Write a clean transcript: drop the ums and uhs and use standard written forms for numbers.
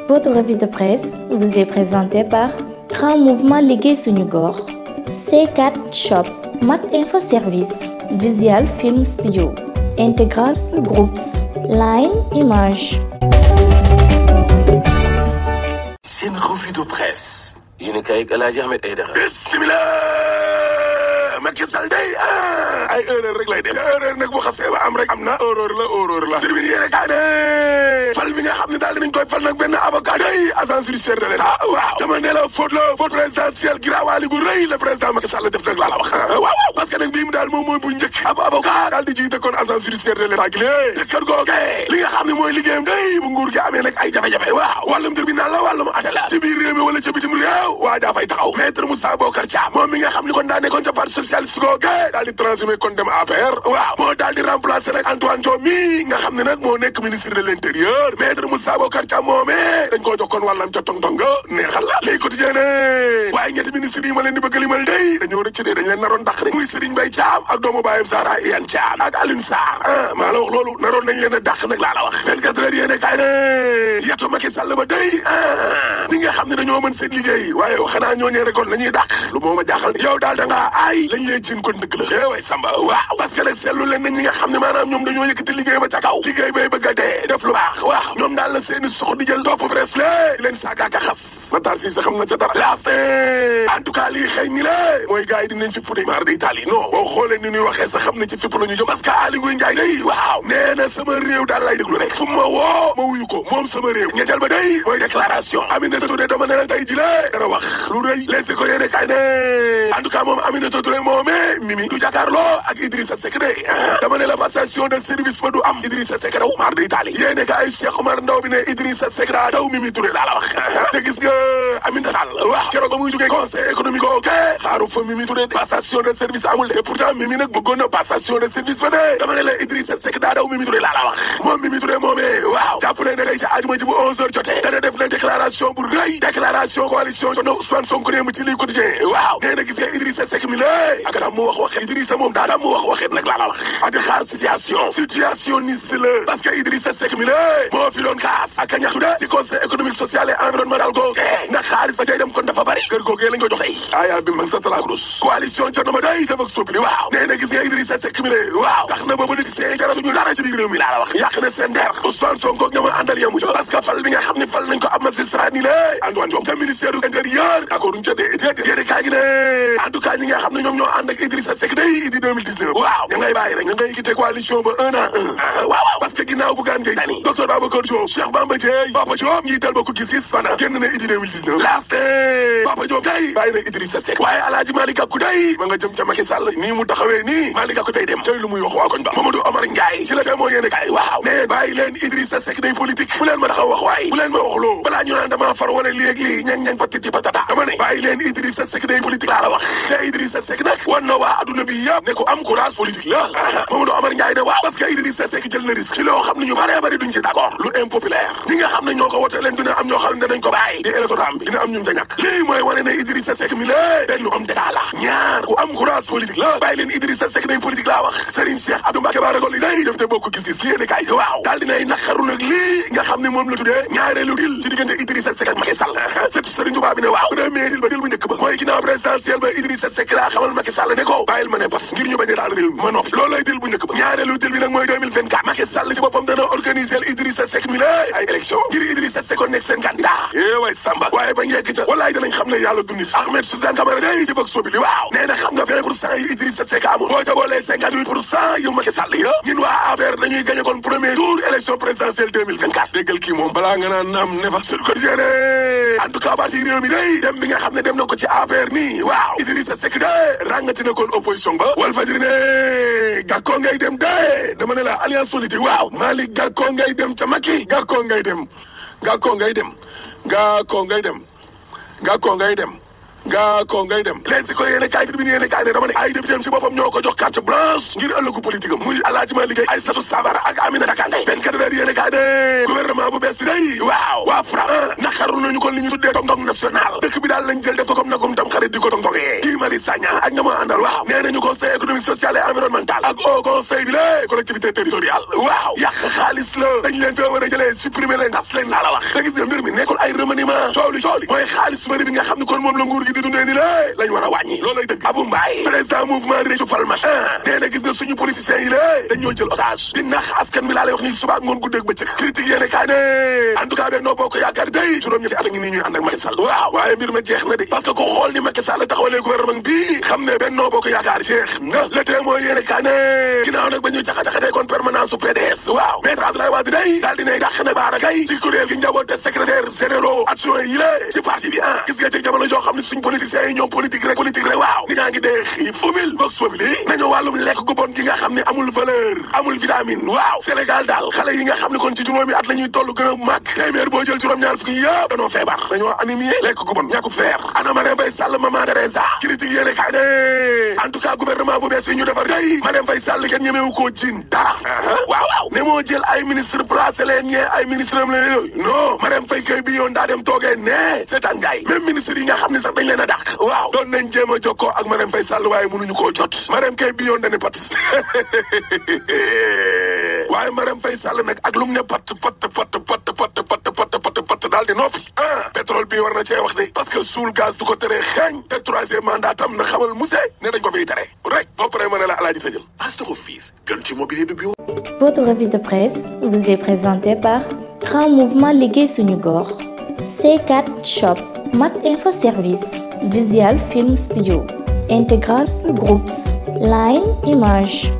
Votre revue de presse vous est présentée par Grand Mouvement Liggéey Suñu Gox, C4 Shop, Mac Info Service, Visual Film Studio, Integral Groups, Line Image. Seen revue de presse. yéen kay ak El Hadji Ahmed Aidara. Bismillah. Macky Sall day ay erreur rek lay def erreur nag bu xasee ba am rek am na erreur la termine yéene kaa ne fal mi nga xam ne daal dinañ koy fal nag benn avocat day agence judiciaire de l'État waaw dama ne la faute présidentielle giraawaali gu rëy le président Macky Sall def nag laa la wax waaw parce que nag bii mu daal moom mooy bu njëkk ab avocat daal di jiite kon agence judiciaire de l'État gi lée te kër googe li nga xam ne mooy liggéeyam day bu nguur gi amee nag ay jafe-jafe waaw wàllum tribunal la wàllum ate la ci biir réew mi wala ci bitim réew waa daa fay taxaw maître Moussa Bocar Thiam moom mi nga xam ne kon daa nekkoon ca parti socialiste googe daal di transhumé kon dem APR waaw moo daal di remplacer nag Antoine Diome mi nga xam ne nag moo nekk ministre de l'intérieur maître Moussa Bocar Thiam moomee dañ koo jox kon wàllam ca tong-tong neexal la léegi quotidien ne waaye ñetti ministre yi ma leen di bëgg limal day dañoo rëcc de dañ leen naroon dàq de muy Serigne Mbaye Thiam ak doomu baayam Zahra Iyane Thiam ak Alioune Sarr maa la wax loolu naroon nañ leen a dàq nag laa la wax 24 heures yéene kaay ne yetu Macky Sall ba day ñi nga xam ne dañoo mën seen liggéey waaye xanaa ñooñee rek kon la ñuy dàq lu moo ma jaaxal yow daal da ngaa aay lañ lay jin kon dëgg la way Samba waaw parce que nag seetlu leen nañ ñi nga xam ne maanaam ñoom dañoo yëkkati liggéey ba ca kaw liggéey bay bëgg a dee def lu baax waaw ñoom daal la seeni sox di jël topp presse lé leen saagaaka xas Matar Cissé xam na ca dara laaste en tout cas lii xëy ni la mooy gars yi dinañ fi pude mar d'Italie non boo xoolee ni ñuy waxee sax xam ne ci fipp la ñu jëm parce que Aly Ngouille Ndiaye day waaw nee na sama réew daal lay déglu rek fu ma woo ma wuyu ko moom sama réew ñetteel ba day mooy déclaration Aminata Touré dama ne la tey ji la dara wax lu rëy les ko yéene kay ne en tout cas moom Aminata Touré moomee Mimi du jàkkaarloo ak Idrissa Seck de dama ne la passation de service ba du am Idrissa Seck daw mar d'Italie yéene kay Cheikh Omar Ndaw bi ne Idrissa Seck daa daw Mimi Touré laa la wax te gis nga Aminata Tall wax keroog ba muy jógee conseil économique ok xaaru fa Mimi Touré passation de service amul et pourtant Mimi nag bëggoon na passation de service ba de dama ne la Idrissa Seck daa daw Mimi Touré laa la wax moom Mimi Touré moomee waaw jàppale ne kay ca ajuma ji bu 11h jotee dana def na déclaration bu rëy déclaration coalition no Ousmane Sonko ne mu ci lii quotidien waaw nee na gis nga Idrissa Seck mi lée ak daam mu wax waxee Idrissa moom daa daam mu wax waxee nag laa la wax ak di xaar situationniste la parce que Idrissa Seck mi lée moo fi doon kaas ak a ñaxtu de ci conseil économique social et environnemental googu ndax xaalis ba cay dem kon dafa bari kër googee lañ ko jox tey aya bi man sa talaakrous coalition ca noma day dafak soppi waaw nee na gis nga Idrissa Seck mi lée waaw tax na ba politicien jaratuñu dara ci biir réew mi laa la wax yàq na seen der Ousmane Sonko ak ñooma àndal yamu ca parce que fal bi nga xam ne fal nañ ko ab magistrat ni lée Antoine Diome ca ministère du intérieur d'accord uñ ca déedéet yéene kaa gi ne en tout cas ñi nga xam ne ñoom ñoo ànd ak Idrissa Seck day idi 2019 waaw ña ngay bàyyi rek ña ngay quitté coalition ba 1 à 1 waaw parce que ginnaaw Bougane Gueye Dany docteur Babacar Diop Cheikh Bamba Dièye Papa Diop njiital Bokk Gis Gis fana génn na idi 2019 last Papa Diop day bàyyi na Idrissa Seck waaye Alaaji Malick Gakou day ma nga jëm ca Macky Sall nii mu taxawee nii Malick Gakou day dem tey lu muy wax waa koñ ba Mamadou Omar Ndiaye ci la tey moo yéene kay waaw ne bàyyi leen Idrissa Seck day politique bu leen ma taxaw wax waay bu leen ma wax loo balaa ñu naan dama far wala lii ak lii ñang patiti patata dama ne bàyyi leen Idrissa Seck day politique laa la wax te Idrissa Seck nag wan na waa adduna bi yëpp ne ko am courage politique la Mamadou Omar Ndiaye ne waaw parce que Idrissa Seck jël na risque ci loo xam ne ñu bëree bëri duñ ci d'accord lu impopulaire ñi nga xam ne ñoo ko wote leen dina am ñoo xam ne danañ ko bàyyi di électorat bi dina am ñun te ñàkk lii mooy wane ne Idrissa Seck mi la benn homme d'état la ñaar ku am courage politique la bàyyi leen Idrissa Seck day politique laa wax Serigne Cheikh Abdou Mbacké Bara Dolly day def te Bokk Gis Gis yéene kay waaw daal dinay naqaru nag lii nga xam ne moom la tuddee ñaareelu dil ci diggante Idrissa Seck ak Macky Sall surtout Serigne Touba bi ne waaw premier dil ba dil bu njëkk ba mooy ginnaaw présidentiel ba Idrissa Seck laa xamal Macky Sall ne ko bàyyil ma ne parce ngir ñu bañ a daal réew mi ma noppi loolu lay dil bu njëkk ba ñaareelu dil bi nag mooy 2024 Macky Sall ci boppam dana organiser Idrissa Seck mi la ay élection ngir Idrissa Seck nekk seen candidat way Samba waaye bañ yegg ca walaay danañ xam ne yàlla dundi Ahmed Suzanne Camara day ci bëgg sobi li waaw nee na xam nga 20% yi Idrissa Seck amul boo ca boolee 58% yu Macky Sall ya ñun waa APR dañuy gagné kon premier tour élection présidentielle 2024 déggal kii moom balaa nga naan naam ne fa sur quotidien en tout cas parti réew mi day dem bi nga xam ne dem na ko ci APR nii waaw Idrissa Seck de ràngati na kon opposition ba Walfadjri ne Gakou ngay dem de dama ne la alliance politique waaw Malick Gakou ngay dem ca Macky Gakou ngay dem Gakou ngay dem Gakou ngay dem Gakou ngay dem Gakou ngay dem léegi ko yéene kaay tribune yéene kaay ne dama ne ay député ci boppam ñoo ko jox carte blanche ngir ëllëgu politique am muy Alaaji Malick Gaye Aïssatou Sabara ak Aminata Kandé 24 heures yéene kaay ne gouvernement bu bees bi day waaw waa Fra naqaru nañu kon li ñu tuddee tong-tong national dëkk bi daal lañ jël def ko comme nagum tam xarit di ko tong-tongee kii Marius Mary Sagna ak ña ma àndal waaw nee nañu conseil économique social et environnemental ak au conseil bi la collectivité territoriale waaw yàq xaalis la dañ leen fee war a jëlee supprimer leen tas leen laa la wax te gis nga mbir mi nekkul ay remaniement coow li mooy xaalis bëri bi nga xam ne kon moom la nguur gi di dundee ni la lañ war a wàññi loolu lay dëgg Abou Mbaye président mouvement Réccu Fal machin nee na gis nga suñu politiciens yi la dañ ñoo jël otage di nax askan bi laa lay wax ni suba ngoon guddeeg bëccëg critique yéene kaay ne en tout cas Benno Bokk Yaakaar day juróom-ñetti at a ngi nii ñuy ànd ak Macky Sall waaw waaye mbir ma jeex na de parce que ko xool ni Macky Sall taxawalee gouvernement bi xam ne Benno Bokk Yaakaar jeex na le témoin yéene kaay ne ginnaaw nag ba ñuy jaxajaxatee kon permanence su PDS waaw maître Abdoulaye Wade day daal dinay dàq na Bara Gaye ci kuréel gi njaboote secrétaire généraux adjoint yi la ci parti bi gis nga ci jamono joo xam ne suñ politiciens yi ñoom politique rek waaw ni ñaa ngi dee xiib fumil box famili nañu wàllum lekk gu bon gi nga xam ne amul valeur amul vitamine waaw Sénégal daal xale yi nga xam ne kon ci juróomi at la ñuy toll gën a màgg téeméer boo jël juróom-ñaar fukki yëpp dañoo feebar dañoo anémie lekk gu bon ñàkku feer ana Marème Faye Sall Maman Teresa critique yéene kaay ne en tout cas gouvernement bu bees bi ñu defar day Marème Faye Sall kenn ñemewu koo jin dara waaw ne moo jël ay ministre placé leen ñee ay ministre am leen yooyu non Marème Faye kay bi yoon daa dem toogee ne seetaan gaay même ministre yi nga xam ne sax dañ leen a dàq waaw doon nañ jéem a jokkoo ak Marème Faye Sall waaye mënuñu koo jot Marème kay bi yoon dane pat waaye Marème Faye Sall nag ak lu mu ne pat daal di noppi pétrole bi war na cee wax de parce que suul gaz du ko tere xeeñ te troisième mandat tam na xamal Moussé ne dañ ko fiy tere rek boo paree ma ne la alaaji tëjal Astor Office gën ci mobilier de bureau. Votre revue de presse vous est présentée par Grand Mouvement Liggéey Suñu Gox, C4 Shop, Mac Info Service, Visual Film Studio, Integral Groups, Line Image.